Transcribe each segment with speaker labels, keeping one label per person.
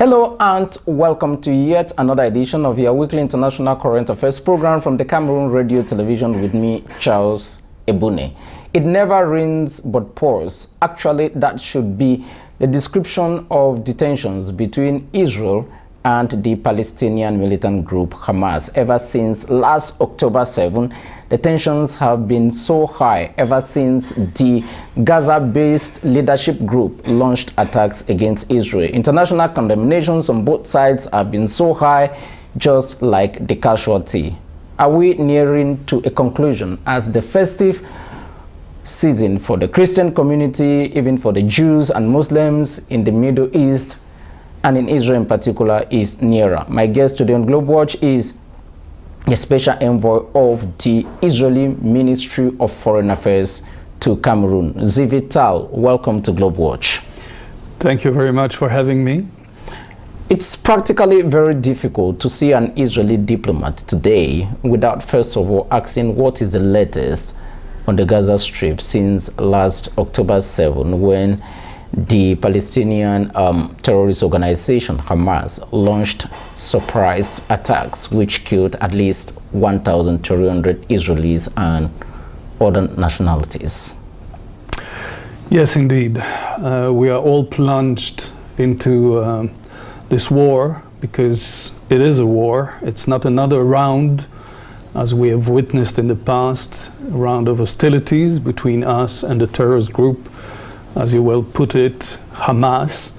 Speaker 1: Hello and welcome to yet another edition of your weekly international current affairs program from the Cameroon Radio Television with me, Charles Ebune. It never rains but pours. Actually, that should be the description of the tensions between Israel and the Palestinian militant group Hamas. Ever since last October 7, the tensions have been so high ever since the Gaza-based leadership group launched attacks against Israel. International condemnations on both sides have been so high, just like the casualty. Are we nearing to a conclusion as the festive season for the Christian community, even for the Jews and Muslims in the Middle East, and in Israel in particular, is nearer? My guest today on Globe Watch is the special envoy of the Israeli Ministry of Foreign Affairs to Cameroon, TAL. Welcome to Globe Watch.
Speaker 2: Thank you very much for having me.
Speaker 1: It's practically very difficult to see an Israeli diplomat today without first of all asking what is the latest on the Gaza Strip since last October 7, when the Palestinian terrorist organization Hamas launched surprise attacks which killed at least 1,300 Israelis and other nationalities.
Speaker 2: Yes, indeed. We are all plunged into this war because it is a war. It's not another round, as we have witnessed in the past, a round of hostilities between us and the terrorist group, as you well put it, Hamas.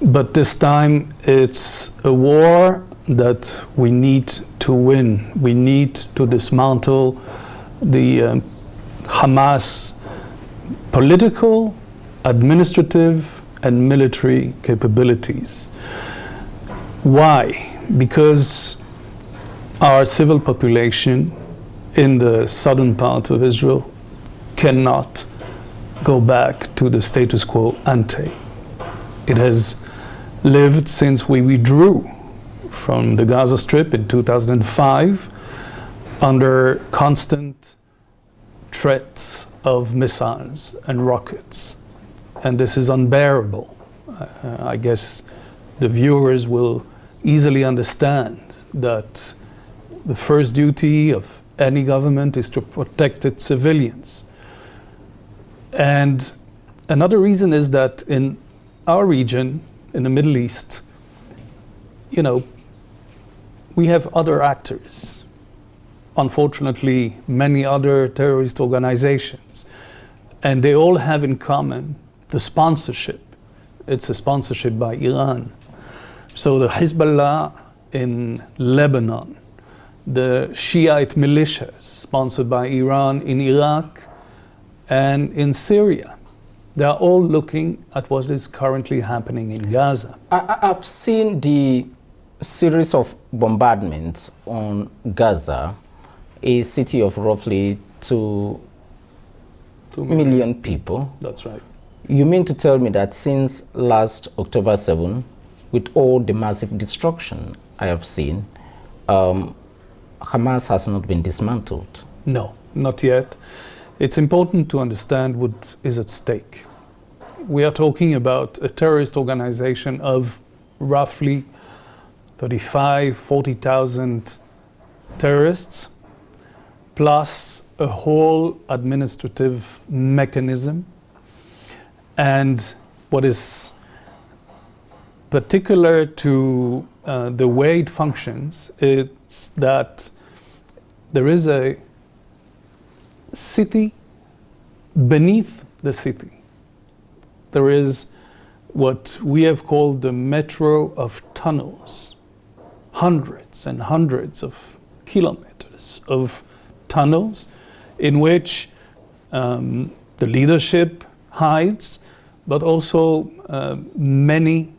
Speaker 2: But this time it's a war that we need to win. We need to dismantle the Hamas political, administrative, and military capabilities. Why? Because our civil population in the southern part of Israel cannot go back to the status quo ante. It has lived since we withdrew from the Gaza Strip in 2005 under constant threats of missiles and rockets. And this is unbearable. I guess the viewers will easily understand that the first duty of any government is to protect its civilians. And another reason is that in our region, in the Middle East, we have other actors. Unfortunately, many other terrorist organizations. And they all have in common the sponsorship. It's a sponsorship by Iran. So the Hezbollah in Lebanon, the Shiite militias sponsored by Iran in Iraq, and in Syria. They are all looking at what is currently happening in Gaza.
Speaker 1: I've seen the series of bombardments on Gaza, a city of roughly 2 million people.
Speaker 2: That's right.
Speaker 1: You mean to tell me that since last October 7, with all the massive destruction I have seen, Hamas has not been dismantled?
Speaker 2: No, not yet. It's important to understand what is at stake. We are talking about a terrorist organization of roughly 40,000 terrorists, plus a whole administrative mechanism. And what is particular to the way it functions is that there is a city beneath the city. There is what we have called the metro of tunnels, hundreds and hundreds of kilometers of tunnels in which the leadership hides, but also many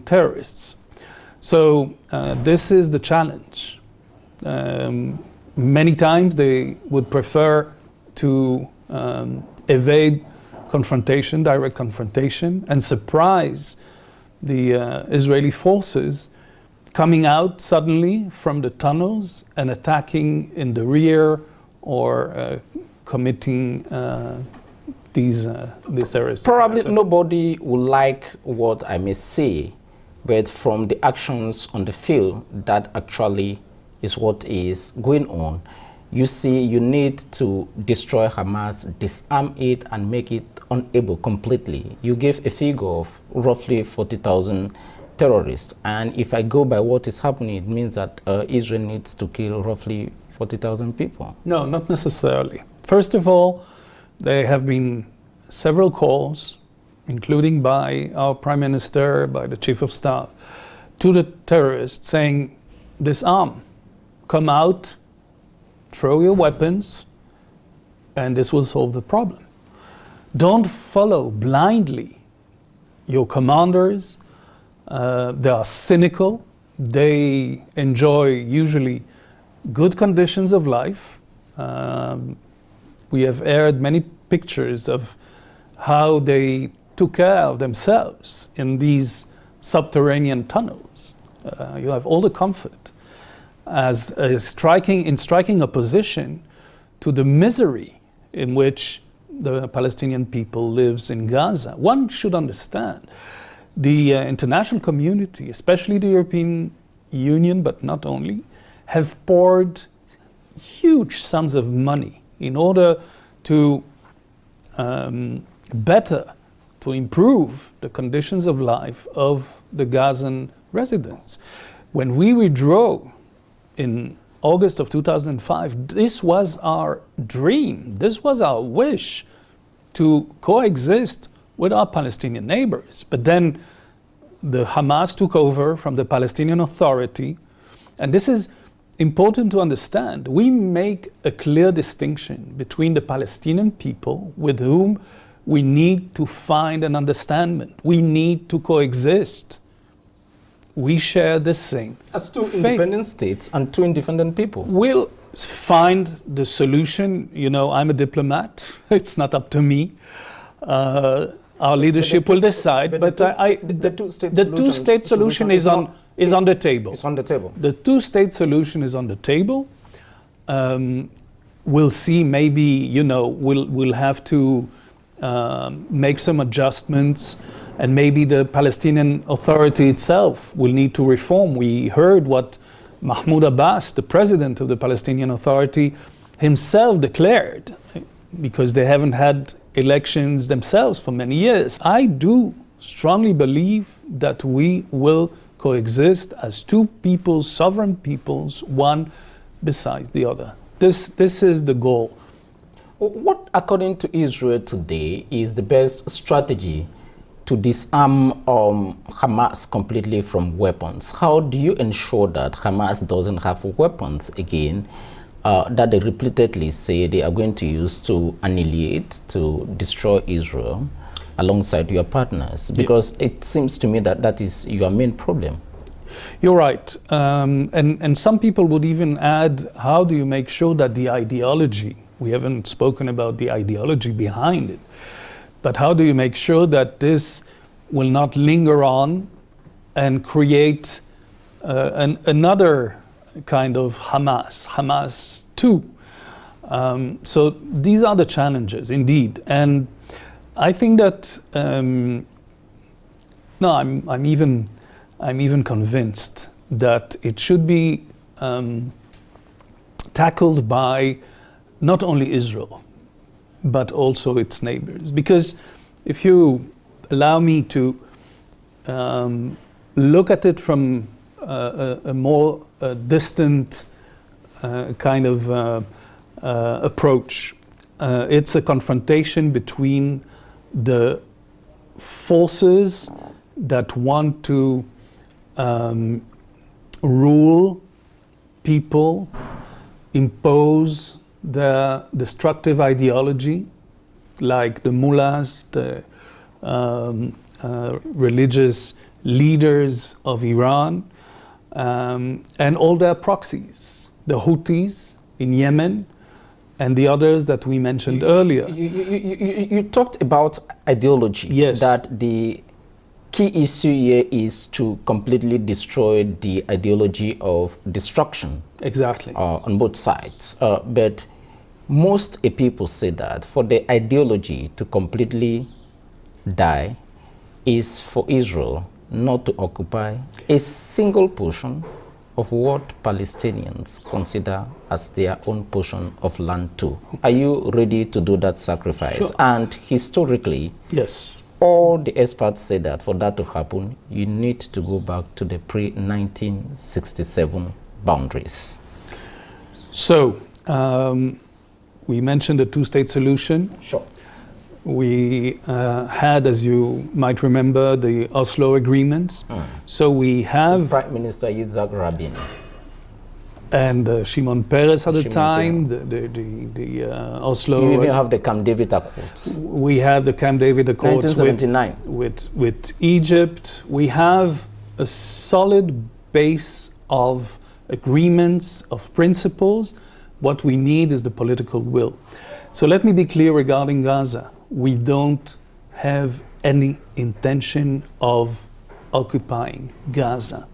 Speaker 2: terrorists. So this is the challenge. Many times they would prefer to evade confrontation, direct confrontation, and surprise the Israeli forces coming out suddenly from the tunnels and attacking in the rear or committing these terrorist
Speaker 1: Probably
Speaker 2: attacks.
Speaker 1: nobody would like what I may say but from the actions on the field, that actually is what is going on. You see, you need to destroy Hamas, disarm it, and make it unable completely. You gave a figure of roughly 40,000 terrorists, and if I go by what is happening, it means that Israel needs to kill roughly 40,000 people.
Speaker 2: No, not necessarily. First of all, there have been several calls, including by our Prime Minister, by the Chief of Staff, to the terrorists saying, disarm, come out, throw your weapons, and this will solve the problem. Don't follow blindly your commanders. They are cynical. They enjoy usually good conditions of life. We have aired many pictures of how they took care of themselves in these subterranean tunnels. You have all the comfort as striking opposition to the misery in which the Palestinian people lives in Gaza. One should understand the international community, especially the European Union, but not only, have poured huge sums of money in order to to improve the conditions of life of the Gazan residents. When we withdrew in August of 2005, this was our dream, this was our wish to coexist with our Palestinian neighbors. But then the Hamas took over from the Palestinian Authority, and this is important to understand. We make a clear distinction between the Palestinian people with whom we need to find an understanding. We need to coexist. We share the same
Speaker 1: as two
Speaker 2: faith.
Speaker 1: Independent states and two independent people.
Speaker 2: We'll find the solution. You know, I'm a diplomat. It's not up to me. Our leadership will decide. But
Speaker 1: the
Speaker 2: two-state solution is on the table.
Speaker 1: It's on the table.
Speaker 2: The two-state solution is on the table. We'll see. Maybe, you know, we'll have to make some adjustments, and maybe the Palestinian Authority itself will need to reform. We heard what Mahmoud Abbas, the president of the Palestinian Authority, himself declared, because they haven't had elections themselves for many years. I do strongly believe that we will coexist as two peoples, sovereign peoples, one beside the other. This is the goal.
Speaker 1: What, according to Israel today, is the best strategy to disarm Hamas completely from weapons? How do you ensure that Hamas doesn't have weapons again that they repeatedly say they are going to use to annihilate, to destroy Israel alongside your partners? Because it seems to me that that is your main problem.
Speaker 2: You're right. And some people would even add, how do you make sure that the ideology, we haven't spoken about the ideology behind it, but how do you make sure that this will not linger on and create another kind of Hamas 2? So these are the challenges, indeed. And I think that, no, I'm even convinced that it should be tackled by not only Israel, but also its neighbors. Because if you allow me to look at it from a more distant kind of approach, it's a confrontation between the forces that want to rule people, impose their destructive ideology, like the mullahs, the religious leaders of Iran, and all their proxies, the Houthis in Yemen, and the others that we mentioned earlier.
Speaker 1: You talked about ideology.
Speaker 2: Yes.
Speaker 1: That the key issue here is to completely destroy the ideology of destruction.
Speaker 2: Exactly.
Speaker 1: On both sides. But most people say that for the ideology to completely die is for Israel not to occupy a single portion of what Palestinians consider as their own portion of land too. Are you ready to do that sacrifice?
Speaker 2: Sure.
Speaker 1: And historically,
Speaker 2: Yes.
Speaker 1: all the experts say that for that to happen, you need to go back to the pre-1967 boundaries.
Speaker 2: So, we mentioned the two-state solution.
Speaker 1: Sure.
Speaker 2: We had, as you might remember, the Oslo agreements. So we have...
Speaker 1: Prime Minister Yitzhak Rabin.
Speaker 2: And Shimon Peres at the
Speaker 1: Shimon
Speaker 2: time, the Oslo...
Speaker 1: You even have the Camp David Accords.
Speaker 2: We have the Camp David Accords
Speaker 1: 1979.
Speaker 2: with Egypt. We have a solid base of agreements, of principles. What we need is the political will. So let me be clear regarding Gaza. We don't have any intention of occupying Gaza.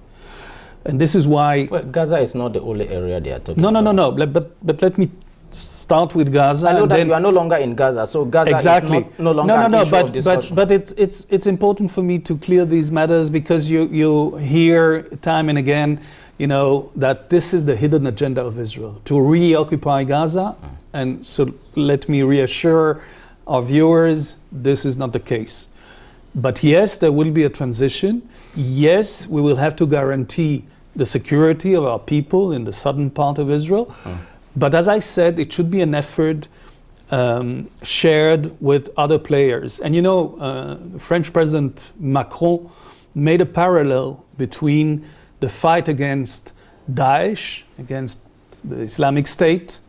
Speaker 2: And this is why...
Speaker 1: Well, Gaza is not the only area they are talking
Speaker 2: No.
Speaker 1: about.
Speaker 2: But let me start with Gaza.
Speaker 1: I know
Speaker 2: and
Speaker 1: that
Speaker 2: then
Speaker 1: you are no longer in Gaza, so Gaza
Speaker 2: exactly.
Speaker 1: is no longer an issue of discussion.
Speaker 2: But it's important for me to clear these matters because you hear time and again, you know, that this is the hidden agenda of Israel, to reoccupy Gaza. And so let me reassure our viewers, this is not the case. But yes, there will be a transition. Yes, we will have to guarantee the security of our people in the southern part of Israel. But as I said, it should be an effort shared with other players. And you know, French President Macron made a parallel between the fight against Daesh, against the Islamic State,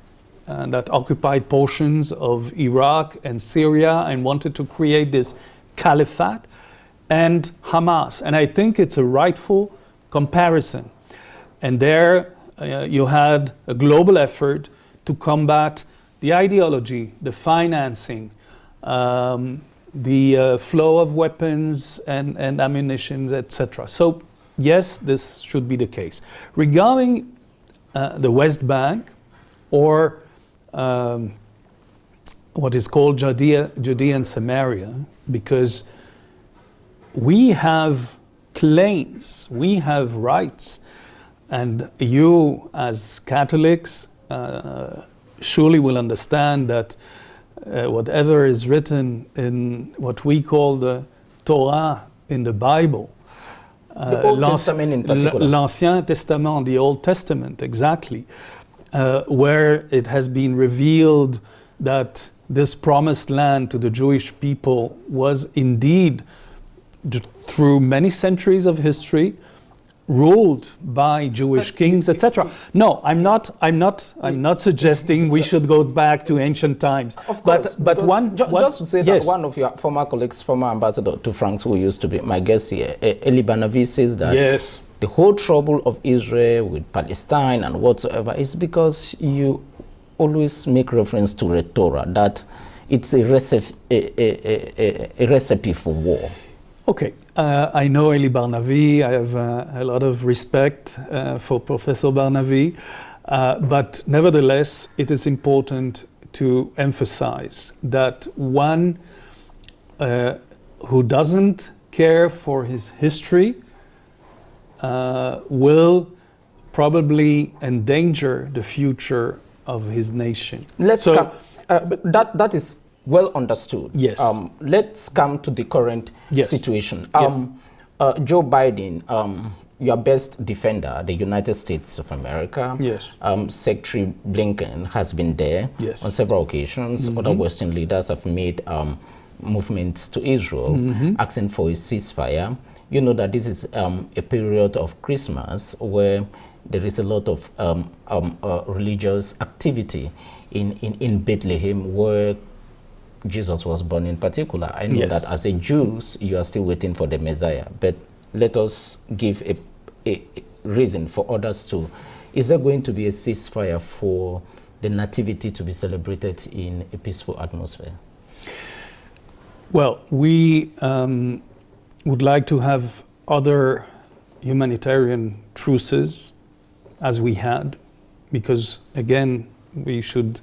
Speaker 2: that occupied portions of Iraq and Syria and wanted to create this caliphate, and Hamas. And I think it's a rightful comparison. And there you had a global effort to combat the ideology, the financing, the flow of weapons and ammunition, etc. So yes, this should be the case. Regarding the West Bank, or what is called Judea and Samaria, because we have claims, we have rights, and you as Catholics surely will understand that whatever is written in what we call the Torah in the Bible,
Speaker 1: the Old Testament in particular.
Speaker 2: L'Ancien Testament, the Old Testament, exactly, where it has been revealed that this promised land to the Jewish people was indeed, through many centuries of history, ruled by Jewish kings, etc. No, I'm not suggesting we should go back to ancient times.
Speaker 1: Of course,
Speaker 2: but
Speaker 1: just to say
Speaker 2: yes.
Speaker 1: that one of your former colleagues, former ambassador to France, who used to be my guest here, Eli Banavi, says that
Speaker 2: yes,
Speaker 1: the whole trouble of Israel with Palestine and whatsoever is because you always make reference to the Torah, that it's a recipe for war.
Speaker 2: Okay, I know Eli Barnavi. I have a lot of respect for Professor Barnavi, but nevertheless, it is important to emphasize that one who doesn't care for his history will probably endanger the future of his nation.
Speaker 1: That is well understood.
Speaker 2: Yes.
Speaker 1: Let's come to the current situation. Joe Biden, your best defender, the United States of America.
Speaker 2: Yes.
Speaker 1: Secretary Blinken has been there on several occasions. Other Western leaders have made movements to Israel asking for a ceasefire. You know that this is a period of Christmas where there is a lot of religious activity in Bethlehem, where Jesus was born in particular. I know that as a Jews, you are still waiting for the Messiah, but let us give a reason for others too. Is there going to be a ceasefire for the nativity to be celebrated in a peaceful atmosphere?
Speaker 2: Well, we would like to have other humanitarian truces as we had, because again, we should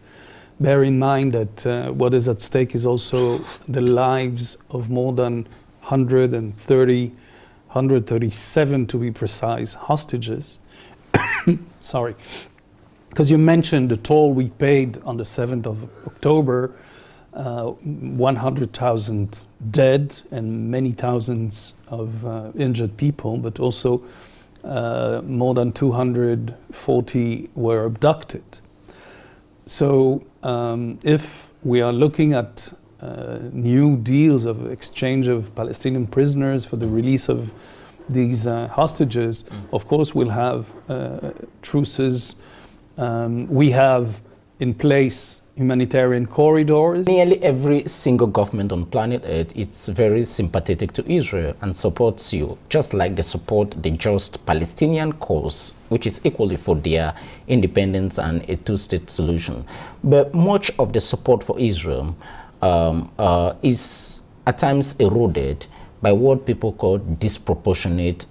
Speaker 2: bear in mind that what is at stake is also the lives of more than 130 137 to be precise, hostages. Sorry. Because you mentioned the toll we paid on the 7th of October, 100,000 dead and many thousands of injured people, but also more than 240 were abducted. So if we are looking at new deals of exchange of Palestinian prisoners for the release of these hostages, of course we'll have truces. We have in place humanitarian corridors.
Speaker 1: Nearly every single government on planet Earth is very sympathetic to Israel and supports you, just like they support the just Palestinian cause, which is equally for their independence and a two-state solution. But much of the support for Israel is at times eroded by what people call disproportionate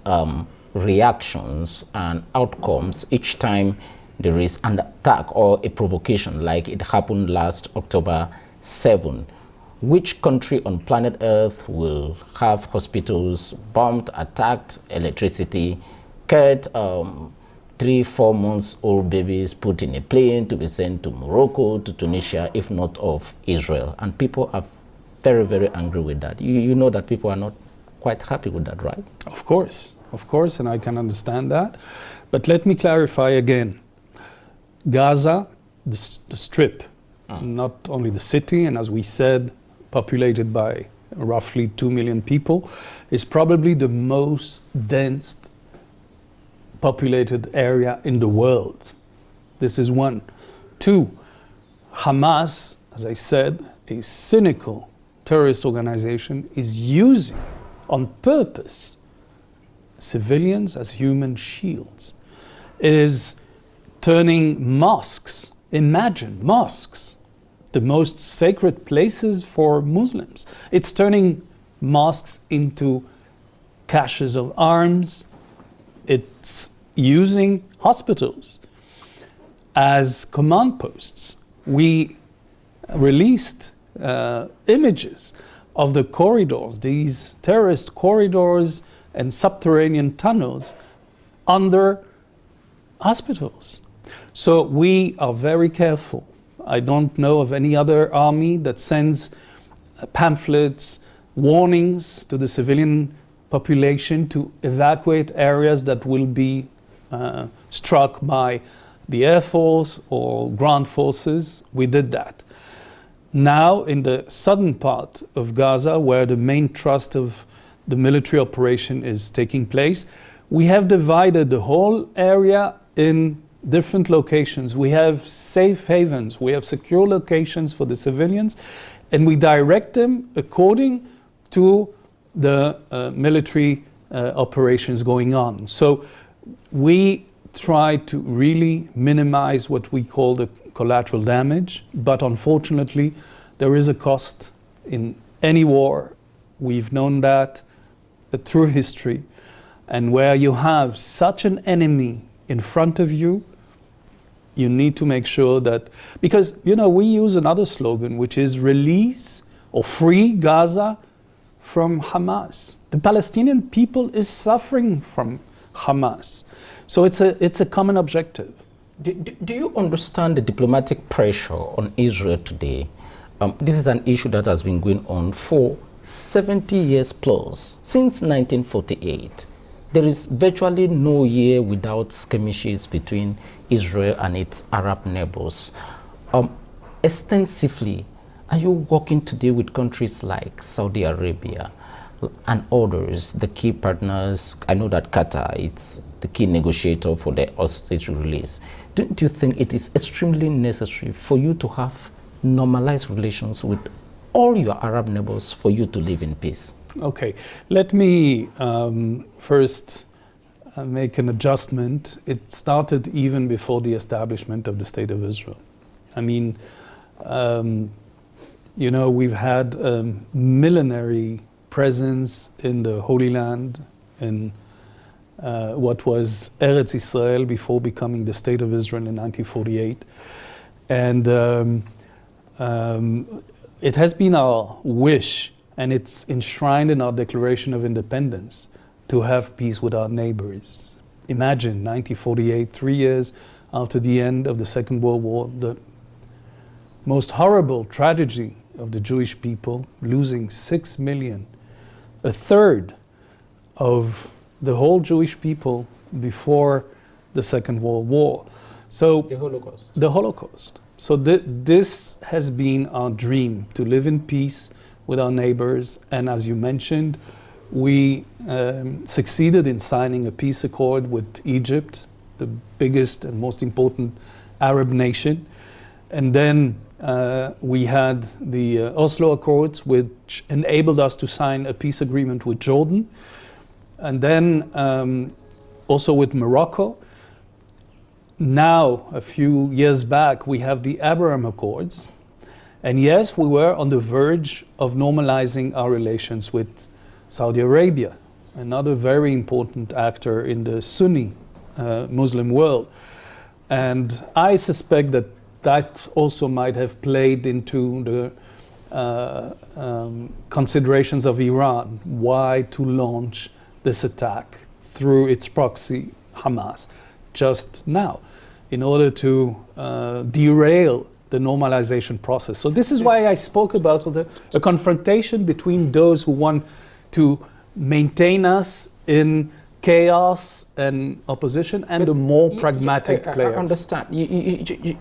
Speaker 1: reactions and outcomes each time there is an attack or a provocation, like it happened last October 7. Which country on planet Earth will have hospitals bombed, attacked, electricity cut, 3-4 months old babies put in a plane to be sent to Morocco, to Tunisia, if not of Israel? And people are very, very angry with that. You know that people are not quite happy with that, right?
Speaker 2: Of course, and I can understand that. But let me clarify again. Gaza, the strip, not only the city, and as we said, populated by roughly 2 million people, is probably the most dense populated area in the world. This is one. 2, Hamas, as I said, a cynical terrorist organization, is using on purpose civilians as human shields. It is turning mosques, imagine mosques, the most sacred places for Muslims. It's turning mosques into caches of arms. It's using hospitals as command posts. We released images of the corridors, these terrorist corridors and subterranean tunnels under hospitals. So we are very careful. I don't know of any other army that sends pamphlets, warnings to the civilian population to evacuate areas that will be struck by the Air Force or ground forces. We did that. Now in the southern part of Gaza, where the main thrust of the military operation is taking place, we have divided the whole area in different locations. We have safe havens, we have secure locations for the civilians, and we direct them according to the military operations going on. So we try to really minimize what we call the collateral damage, but unfortunately there is a cost in any war. We've known that through history, and where you have such an enemy in front of you, you need to make sure that, because we use another slogan, which is release or free Gaza from Hamas. The Palestinian people is suffering from Hamas. So it's a common objective.
Speaker 1: Do you understand the diplomatic pressure on Israel today? This is an issue that has been going on for 70 years plus, since 1948. There is virtually no year without skirmishes between Israel and its Arab neighbors. Extensively, are you working today with countries like Saudi Arabia and others, the key partners? I know that Qatar, it's the key negotiator for the hostage release. Do you think it is extremely necessary for you to have normalized relations with all your Arab neighbors for you to live in peace?
Speaker 2: Okay, let me first make an adjustment. It started even before the establishment of the State of Israel. I mean, we've had a millenary presence in the Holy Land, in what was Eretz Israel before becoming the State of Israel in 1948. And it has been our wish, and it's enshrined in our Declaration of Independence, to have peace with our neighbors. Imagine 1948, 3 years after the end of the Second World War, the most horrible tragedy of the Jewish people, losing 6 million, a third of the whole Jewish people before the Second World War. So
Speaker 1: The Holocaust.
Speaker 2: the Holocaust. So this has been our dream, to live in peace with our neighbors. And as you mentioned, we succeeded in signing a peace accord with Egypt, the biggest and most important Arab nation. And then we had the Oslo Accords, which enabled us to sign a peace agreement with Jordan. And then also with Morocco. Now, a few years back, we have the Abraham Accords. And yes, we were on the verge of normalizing our relations with Saudi Arabia, another very important actor in the Sunni Muslim world. And I suspect that that also might have played into the considerations of Iran, why to launch this attack through its proxy, Hamas, just now, in order to derail the normalization process. So this is why I spoke about the confrontation between those who want to maintain us in chaos and opposition and the more pragmatic players.
Speaker 1: I understand.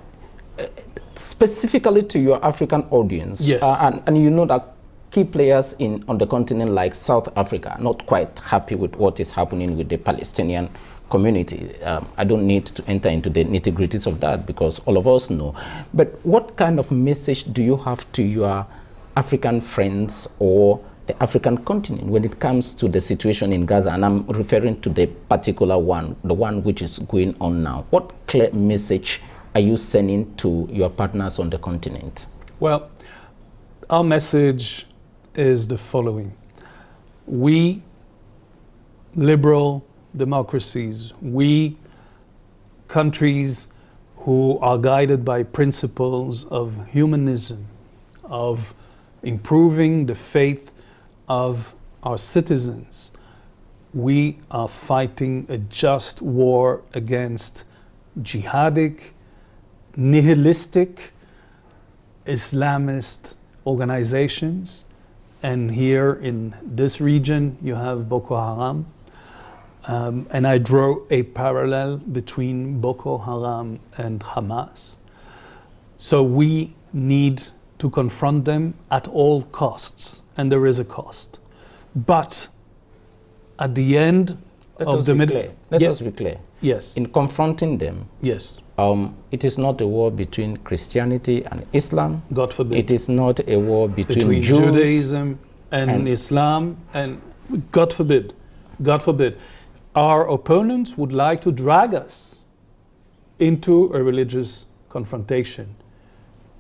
Speaker 1: Specifically to your African audience,
Speaker 2: yes.
Speaker 1: And you know that key players on the continent like South Africa are not quite happy with what is happening with the Palestinian community. I don't need to enter into the nitty-gritties of that because all of us know. But what kind of message do you have to your African friends or the African continent when it comes to the situation in Gaza? And I'm referring to the particular one, the one which is going on now. What clear message are you sending to your partners on the continent?
Speaker 2: Well, our message is the following. We, liberal democracies, we, countries who are guided by principles of humanism, of improving the faith of our citizens, we are fighting a just war against jihadic, nihilistic, Islamist organizations. And here in this region, you have Boko Haram. And I draw a parallel between Boko Haram and Hamas. So we need to confront them at all costs, and there is a cost. But at the end of the middle...
Speaker 1: Let us be clear.
Speaker 2: Yes.
Speaker 1: In confronting them,
Speaker 2: yes.
Speaker 1: It is not a war between Christianity and Islam.
Speaker 2: God forbid.
Speaker 1: It is not a war between Jews
Speaker 2: Judaism and Islam, and God forbid. God forbid. Our opponents would like to drag us into a religious confrontation,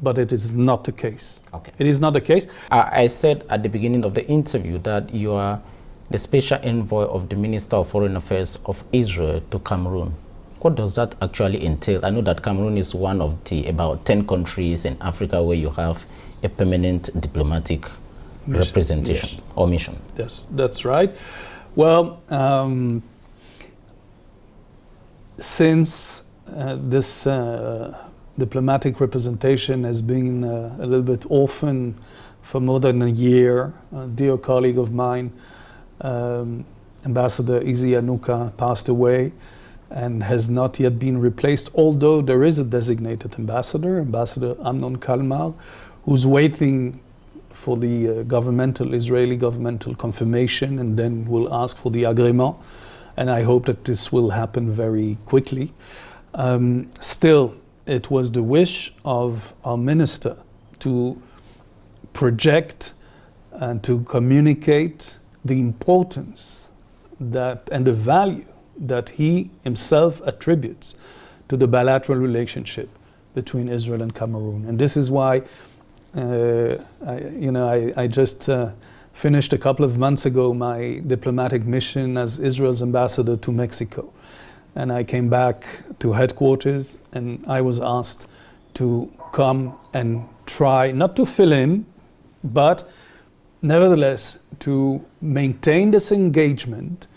Speaker 2: but it is not the case.
Speaker 1: Okay.
Speaker 2: It is not the case.
Speaker 1: I said at the beginning of the interview that you are the special envoy of the Minister of Foreign Affairs of Israel to Cameroon. What does that actually entail? I know that Cameroon is one of the about 10 countries in Africa where you have a permanent diplomatic representation, yes, or mission.
Speaker 2: Yes, that's right. Well, since this diplomatic representation has been a little bit orphaned for more than a year, a dear colleague of mine, Ambassador Izi Anuka, passed away and has not yet been replaced, although there is a designated ambassador, Ambassador Amnon Kalmar, who's waiting for the Israeli governmental confirmation, and then will ask for the agrément. And I hope that this will happen very quickly. Still, it was the wish of our minister to project and to communicate the importance that and the value that he himself attributes to the bilateral relationship between Israel and Cameroon. And this is why I just finished a couple of months ago my diplomatic mission as Israel's ambassador to Mexico. And I came back to headquarters and I was asked to come and try, not to fill in, but nevertheless to maintain this engagement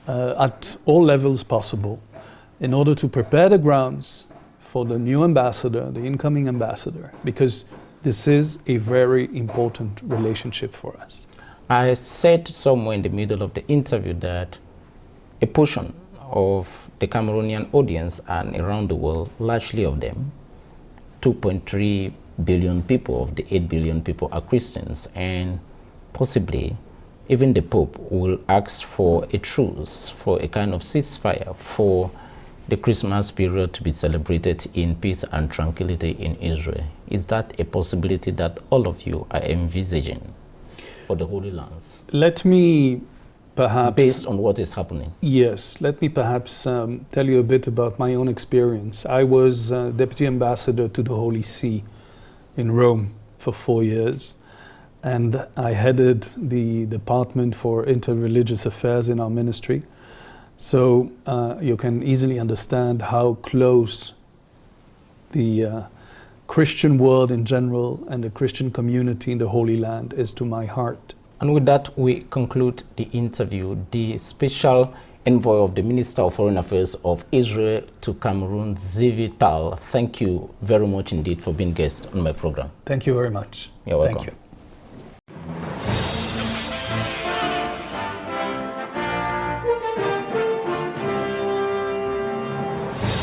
Speaker 2: at all levels possible in order to prepare the grounds for the new ambassador, the incoming ambassador, because this is a very important relationship for us.
Speaker 1: I said somewhere in the middle of the interview that a portion of the Cameroonian audience and around the world, largely of them, 2.3 billion people of the 8 billion people are Christians, and possibly even the Pope will ask for a truce, for a kind of ceasefire, for the Christmas period to be celebrated in peace and tranquility in Israel. Is that a possibility that all of you are envisaging for the Holy Lands?
Speaker 2: Let me perhaps...
Speaker 1: Based on what is happening?
Speaker 2: Yes, let me perhaps tell you a bit about my own experience. I was Deputy Ambassador to the Holy See in Rome for 4 years, and I headed the Department for Interreligious Affairs in our ministry. So you can easily understand how close the Christian world in general and the Christian community in the Holy Land is to my heart.
Speaker 1: And with that, we conclude the interview. The special envoy of the Minister of Foreign Affairs of Israel to Cameroon, TAL. Thank you very much indeed for being guest on my program.
Speaker 2: Thank you very much.
Speaker 1: You're welcome.
Speaker 2: Thank you.